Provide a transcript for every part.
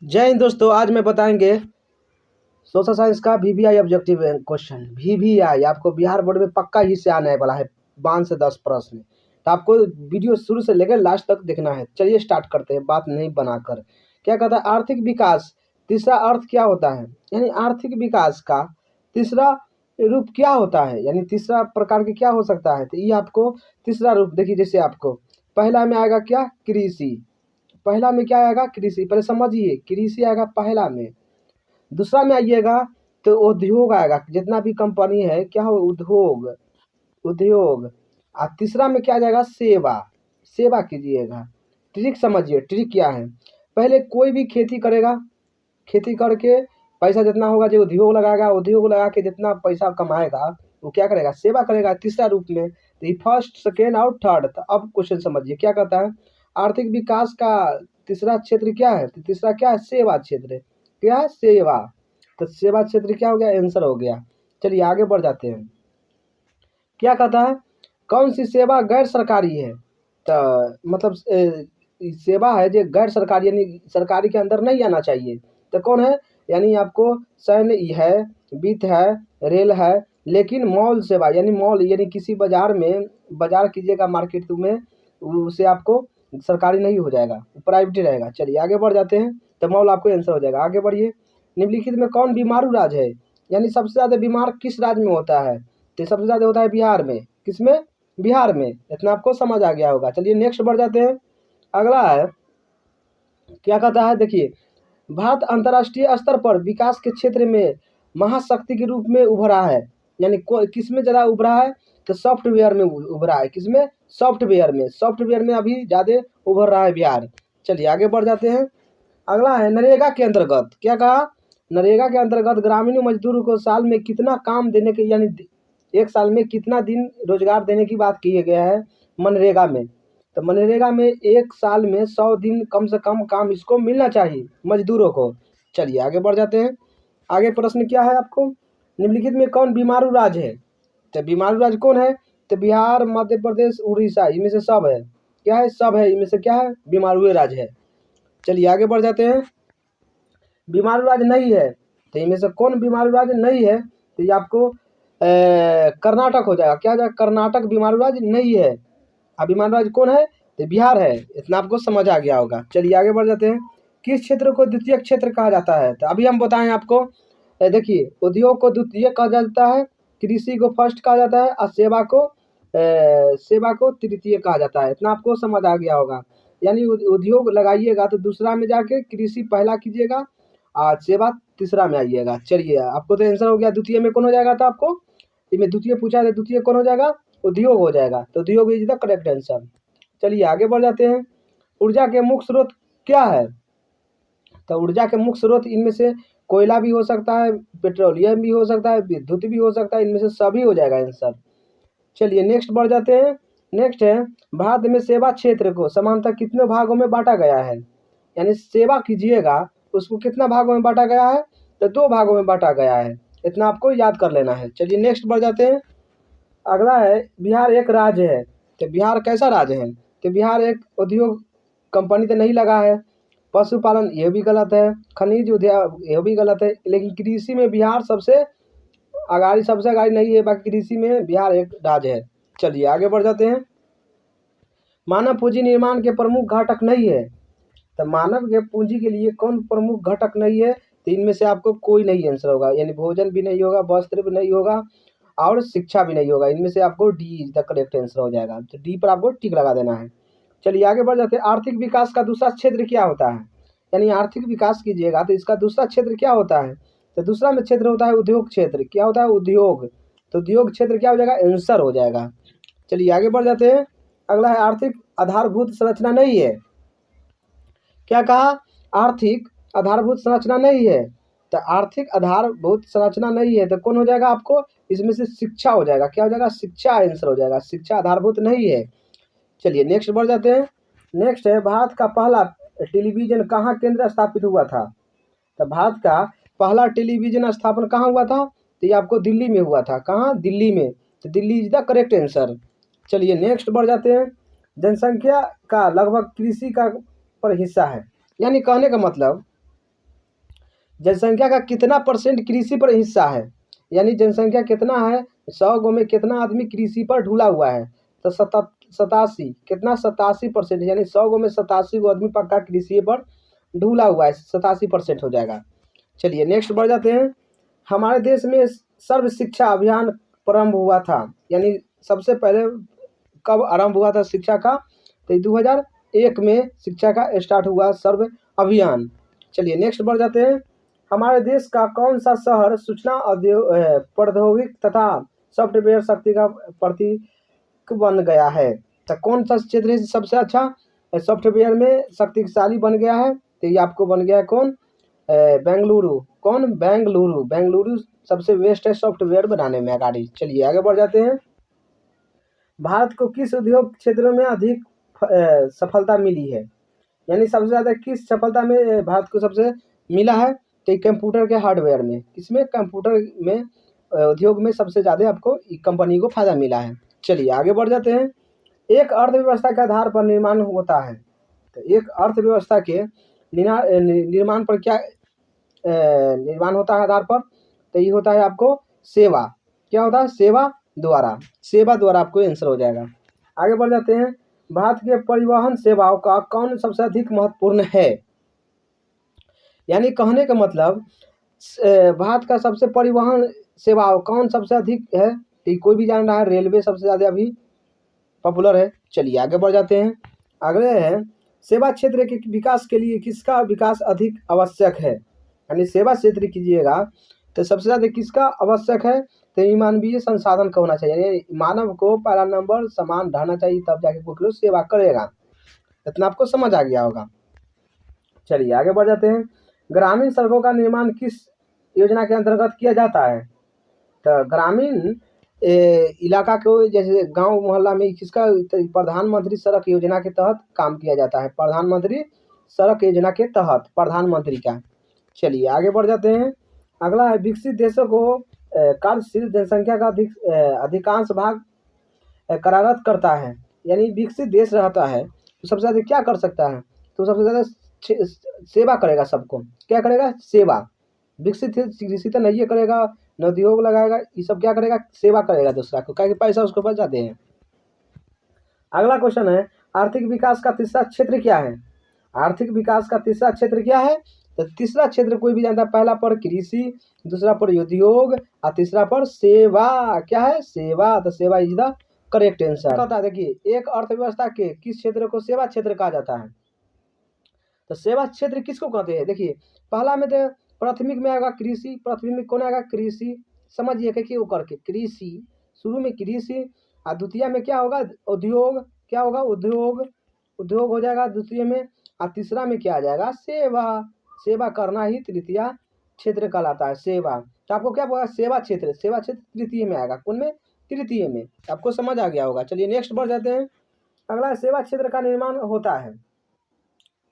जय हिंद दोस्तों। आज मैं बताएंगे सोशल साइंस का वीवीआई ऑब्जेक्टिव क्वेश्चन। वीवीआई आपको बिहार बोर्ड में पक्का ही से आने वाला है 5 से 10 प्रश्न। तो आपको वीडियो शुरू से लेकर लास्ट तक देखना है। चलिए स्टार्ट करते हैं बात नहीं बनाकर। क्या कहता है आर्थिक विकास तीसरा अर्थ क्या होता है, यानी आर्थिक विकास का तीसरा रूप क्या होता है, यानी तीसरा प्रकार के क्या हो सकता है। तो ये आपको तीसरा रूप देखिए, जैसे आपको पहला में आएगा क्या, कृषि। पहला में क्या आएगा, कृषि। पहले समझिए, कृषि आएगा पहला में। दूसरा में आइएगा तो उद्योग आएगा, जितना भी कंपनी है क्या हो, उद्योग। उद्योग। और तीसरा में क्या आ जाएगा, सेवा। सेवा कीजिएगा। ट्रिक समझिए, ट्रिक क्या है। पहले कोई भी खेती करेगा, खेती करके पैसा जितना होगा जो उद्योग लगाएगा, उद्योग लगा के जितना पैसा कमाएगा वो क्या करेगा, सेवा करेगा तीसरा रूप में। तो ये फर्स्ट सेकेंड और थर्ड। तो अब क्वेश्चन समझिए क्या कहता है, आर्थिक विकास का तीसरा क्षेत्र क्या है। तो तीसरा क्या है, सेवा क्षेत्र। क्या है, सेवा। तो सेवा क्षेत्र क्या हो गया, आंसर हो गया। चलिए आगे बढ़ जाते हैं। क्या कहता है, कौन सी सेवा गैर सरकारी है। तो मतलब सेवा है जो गैर सरकारी, यानी सरकारी के अंदर नहीं आना चाहिए। तो कौन है, यानी आपको सैन्य है, वित्त है, रेल है, लेकिन मॉल सेवा, यानी मॉल यानी किसी बाजार में बाजार कीजिएगा मार्केट में, उसे आपको सरकारी नहीं हो जाएगा, प्राइवेट ही रहेगा। चलिए आगे बढ़ जाते हैं। तो मॉल आपको आंसर हो जाएगा। आगे बढ़िए। निम्नलिखित में कौन बीमारू राज्य है, यानी सबसे ज़्यादा बीमार किस राज्य में होता है। तो सबसे ज़्यादा होता है बिहार में। किसमें, बिहार में। इतना आपको समझ आ गया होगा। चलिए नेक्स्ट बढ़ जाते हैं। अगला है, क्या कहता है, देखिए भारत अंतर्राष्ट्रीय स्तर पर विकास के क्षेत्र में महाशक्ति के रूप में उभरा है, यानी किस में ज़्यादा उभरा है। तो सॉफ्टवेयर में उभरा है। किसमें, सॉफ्टवेयर में। सॉफ्टवेयर में अभी ज़्यादा उभर रहा है बिहार। चलिए आगे बढ़ जाते हैं। अगला है नरेगा के अंतर्गत। क्या कहा, नरेगा के अंतर्गत ग्रामीण मजदूर को साल में कितना काम देने के, यानी एक साल में कितना दिन रोजगार देने की बात की गया है मनरेगा में। तो मनरेगा में एक साल में 100 दिन कम से कम काम इसको मिलना चाहिए मजदूरों को। चलिए आगे बढ़ जाते हैं। आगे प्रश्न क्या है आपको, निम्नलिखित में कौन बीमारू राज्य है। तो बीमारू राज्य कौन है, तो बिहार, मध्य प्रदेश, उड़ीसा, इनमें से सब है। क्या है, सब है। इनमें से क्या है, बीमारू राज्य है। चलिए आगे बढ़ जाते हैं। बीमारू राज्य नहीं है, तो इनमें से कौन बीमारू राज्य नहीं है। तो ये आपको कर्नाटक हो जाएगा। क्या हो जाएगा, कर्नाटक बीमारू राज्य नहीं है। अब बीमारू राज्य कौन है, तो बिहार है। इतना आपको समझ आ गया होगा। चलिए आगे बढ़ जाते हैं। किस क्षेत्र को द्वितीय क्षेत्र कहा जाता है। तो अभी हम बताएं आपको, देखिए उद्योग को द्वितीय कहा जाता है, कृषि को फर्स्ट कहा जाता है, और सेवा को तृतीय कहा जाता है। इतना आपको समझ आ गया होगा। यानी उद्योग लगाइएगा तो दूसरा में जाके कृषि पहला कीजिएगा, और सेवा तीसरा में आइएगा। चलिए आपको तो आंसर हो गया। द्वितीय में कौन हो जाएगा, तो आपको इसमें द्वितीय पूछा है, द्वितीय कौन हो जाएगा, उद्योग हो जाएगा। तो उद्योग इज द करेक्ट आंसर। चलिए आगे बढ़ जाते हैं। ऊर्जा के मुख्य स्रोत क्या है। तो ऊर्जा के मुख्य स्रोत इनमें से कोयला भी हो सकता है, पेट्रोलियम भी हो सकता है, विद्युत भी हो सकता है। इनमें से सभी हो जाएगा आंसर। चलिए नेक्स्ट बढ़ जाते हैं। नेक्स्ट है, भारत में सेवा क्षेत्र को समानतः कितने भागों में बांटा गया है, यानी सेवा कीजिएगा उसको कितना भागों में बांटा गया है। तो 2 भागों में बांटा गया है। इतना आपको याद कर लेना है। चलिए नेक्स्ट बढ़ जाते हैं। अगला है, बिहार एक राज्य है। तो बिहार कैसा राज्य है, तो बिहार एक उद्योग कंपनी तो नहीं लगा है। पशुपालन ये भी गलत है, खनिज उद्योग ये भी गलत है, लेकिन कृषि में बिहार सबसे आगाड़ी नहीं है। बाकी कृषि में बिहार एक राज्य है। चलिए आगे बढ़ जाते हैं। मानव पूंजी निर्माण के प्रमुख घटक नहीं है। तो मानव के पूंजी के लिए कौन प्रमुख घटक नहीं है। तो इनमें से आपको कोई नहीं आंसर होगा, यानी भोजन भी नहीं होगा, वस्त्र भी नहीं होगा, और शिक्षा भी नहीं होगा। इनमें से आपको D is the correct answer हो जाएगा। तो डी पर आपको टिक लगा देना है। चलिए आगे बढ़ जाते हैं। आर्थिक विकास का दूसरा क्षेत्र क्या होता है, यानी आर्थिक विकास कीजिएगा तो इसका दूसरा क्षेत्र क्या होता है। तो दूसरा में क्षेत्र होता है उद्योग क्षेत्र। क्या होता है, उद्योग। तो उद्योग क्षेत्र क्या हो जाएगा, आंसर हो जाएगा। चलिए आगे बढ़ जाते हैं। अगला है, आर्थिक आधारभूत संरचना नहीं है। क्या कहा, आर्थिक आधारभूत संरचना नहीं है। तो आर्थिक आधारभूत संरचना नहीं है तो कौन हो जाएगा आपको, इसमें से शिक्षा हो जाएगा। क्या हो जाएगा, शिक्षा आंसर हो जाएगा। शिक्षा आधारभूत नहीं है। चलिए नेक्स्ट बढ़ जाते हैं। नेक्स्ट है, भारत का पहला टेलीविजन कहाँ केंद्र स्थापित हुआ था। तो भारत का पहला टेलीविजन स्थापन कहाँ हुआ था, तो ये आपको दिल्ली में हुआ था। कहाँ, दिल्ली में। तो Delhi is the correct answer. चलिए नेक्स्ट बढ़ जाते हैं। जनसंख्या का लगभग कृषि का पर हिस्सा है, यानी कहने का मतलब जनसंख्या का कितना परसेंट कृषि पर हिस्सा है, यानी जनसंख्या कितना है, 100 गाँव में कितना आदमी कृषि पर ढुला हुआ है, तो 87 कितना 87%, यानी 100 गाँव में 87 गो आदमी पक्का कृषि पर ढुला हुआ है, 87% हो जाएगा। चलिए नेक्स्ट बढ़ जाते हैं। हमारे देश में सर्व शिक्षा अभियान प्रारंभ हुआ था, यानी सबसे पहले कब आरंभ हुआ था शिक्षा का, तो 2001 में शिक्षा का स्टार्ट हुआ सर्व अभियान। चलिए नेक्स्ट बढ़ जाते हैं। हमारे देश का कौन सा शहर सूचना प्रौद्योगिक तथा सॉफ्टवेयर शक्ति का प्रतीक बन गया है, तो कौन सा क्षेत्र सबसे अच्छा सॉफ्टवेयर में शक्तिशाली बन गया है, तो ये आपको बन गया है कौन, बेंगलुरु। कौन, बेंगलुरु। बेंगलुरु सबसे बेस्ट है सॉफ्टवेयर बनाने में गाड़ी। चलिए आगे बढ़ जाते हैं। भारत को किस उद्योग क्षेत्रों में अधिक सफलता मिली है, यानी सबसे ज़्यादा किस सफलता में भारत को सबसे मिला है, तो कंप्यूटर के हार्डवेयर में, किसमें, कंप्यूटर में उद्योग में सबसे ज़्यादा आपको कंपनी को फायदा मिला है। चलिए आगे बढ़ जाते हैं। एक अर्थव्यवस्था के आधार पर निर्माण होता है, तो एक अर्थव्यवस्था के निर्माण पर क्या निर्माण होता है आधार पर, तो ये होता है आपको सेवा। क्या होता है, सेवा द्वारा। सेवा द्वारा आपको आंसर हो जाएगा। आगे बढ़ जाते हैं। भारत के परिवहन सेवाओं का कौन सबसे अधिक महत्वपूर्ण है, यानी कहने का मतलब भारत का सबसे परिवहन सेवाओं कौन सबसे अधिक है, तो कोई भी जान रहा है, रेलवे सबसे ज़्यादा अभी पॉपुलर है। चलिए आगे बढ़ जाते हैं। अगले है, सेवा क्षेत्र के विकास के लिए किसका विकास अधिक आवश्यक है, यानी सेवा क्षेत्र कीजिएगा तो सबसे ज़्यादा किसका आवश्यक है, तो ये मानवीय संसाधन का होना चाहिए, यानी मानव को पहला नंबर समान ढाना चाहिए, तब जाके कोई लोग सेवा करेगा। इतना आपको समझ आ गया होगा। चलिए आगे बढ़ जाते हैं। ग्रामीण सड़कों का निर्माण किस योजना के अंतर्गत किया जाता है, तो ग्रामीण इलाका को, जैसे गांव मोहल्ला में किसका, प्रधानमंत्री सड़क योजना के तहत काम किया जाता है, प्रधानमंत्री सड़क योजना के तहत, प्रधानमंत्री का। चलिए आगे बढ़ जाते हैं। अगला है, विकसित देशों को कार्यशील जनसंख्या का अधिकांश भाग करारत करता है, यानी विकसित देश रहता है तो सबसे ज़्यादा क्या कर सकता है, तो सबसे ज़्यादा सेवा करेगा सबको। क्या करेगा, सेवा। विकसित कृषि तो नहीं करेगा, न उद्योग लगाएगा, ये सब क्या करेगा, सेवा करेगा दूसरा को, क्या पैसा उसको पास जाते हैं। अगला क्वेश्चन है, आर्थिक विकास का तीसरा क्षेत्र क्या है, आर्थिक विकास का तीसरा क्षेत्र क्या है, तो तीसरा क्षेत्र कोई भी जानता है, पहला पर कृषि, दूसरा पर उद्योग और तीसरा पर सेवा। क्या है, सेवा। तो सेवा इज द करेक्ट आंसर होता है। देखिए, एक अर्थव्यवस्था के किस क्षेत्र को सेवा क्षेत्र कहा जाता है, तो सेवा क्षेत्र किसको कहते हैं। देखिए, पहला में तो प्राथमिक में आएगा कृषि, प्राथमिक में कौन आएगा, कृषि। समझिए कि वो करके कृषि, शुरू में कृषि, और द्वितीय में क्या होगा, उद्योग। क्या होगा, उद्योग, उद्योग हो जाएगा द्वितीय में, और तीसरा में क्या आ जाएगा, सेवा। सेवा करना ही तृतीय क्षेत्र कहलाता है, सेवा। तो आपको क्या बोला, सेवा क्षेत्र, सेवा क्षेत्र तृतीय में आएगा, कौन में, तृतीय में। आपको समझ आ गया होगा। चलिए नेक्स्ट बढ़ जाते हैं। अगला, सेवा क्षेत्र का निर्माण होता है,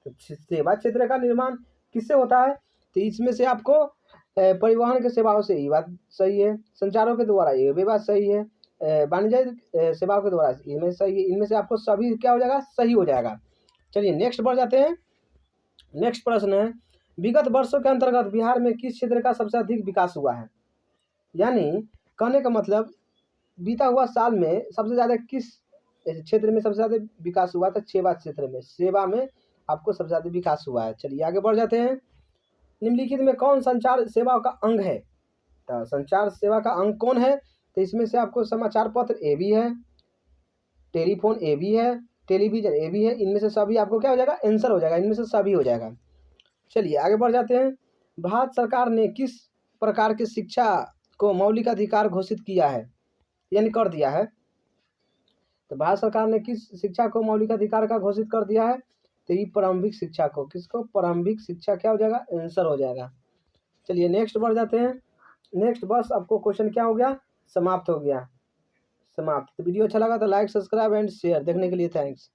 तो सेवा क्षेत्र का निर्माण किससे होता है, तो इसमें से आपको परिवहन के सेवाओं से, ये बात सही है, संचारों के द्वारा, ये भी बात सही है, वाणिज्य सेवाओं के द्वारा, इनमें सही है, इनमें से आपको सभी क्या हो जाएगा, सही हो जाएगा। चलिए नेक्स्ट बढ़ जाते हैं। नेक्स्ट प्रश्न है, विगत वर्षों के अंतर्गत बिहार में किस क्षेत्र का सबसे अधिक विकास हुआ है, यानी कहने का मतलब बीता हुआ साल में सबसे ज़्यादा किस क्षेत्र में सबसे ज़्यादा विकास हुआ था, सेवा क्षेत्र में, सेवा में आपको सबसे ज़्यादा विकास हुआ है। चलिए आगे बढ़ जाते हैं। निम्नलिखित में कौन संचार सेवाओं का अंग है, तो संचार सेवा का अंग कौन है, तो इसमें से आपको समाचार पत्र ए भी है, टेलीफोन ए भी है, टेलीविजन ए भी है, इनमें से सभी आपको क्या हो जाएगा, आंसर हो जाएगा, इनमें से सभी हो जाएगा। चलिए आगे बढ़ जाते हैं। भारत सरकार ने किस प्रकार की शिक्षा को मौलिक अधिकार घोषित किया है, यानी कर दिया है, तो भारत सरकार ने किस शिक्षा को मौलिक अधिकार का घोषित कर दिया है, तो ये प्रारंभिक शिक्षा को, किसको, प्रारंभिक शिक्षा क्या हो जाएगा, आंसर हो जाएगा। चलिए नेक्स्ट बढ़ जाते हैं। नेक्स्ट बस आपको क्वेश्चन क्या हो गया, समाप्त हो गया, समाप्त। तो वीडियो अच्छा लगा तो लाइक, सब्सक्राइब एंड शेयर। देखने के लिए थैंक्स।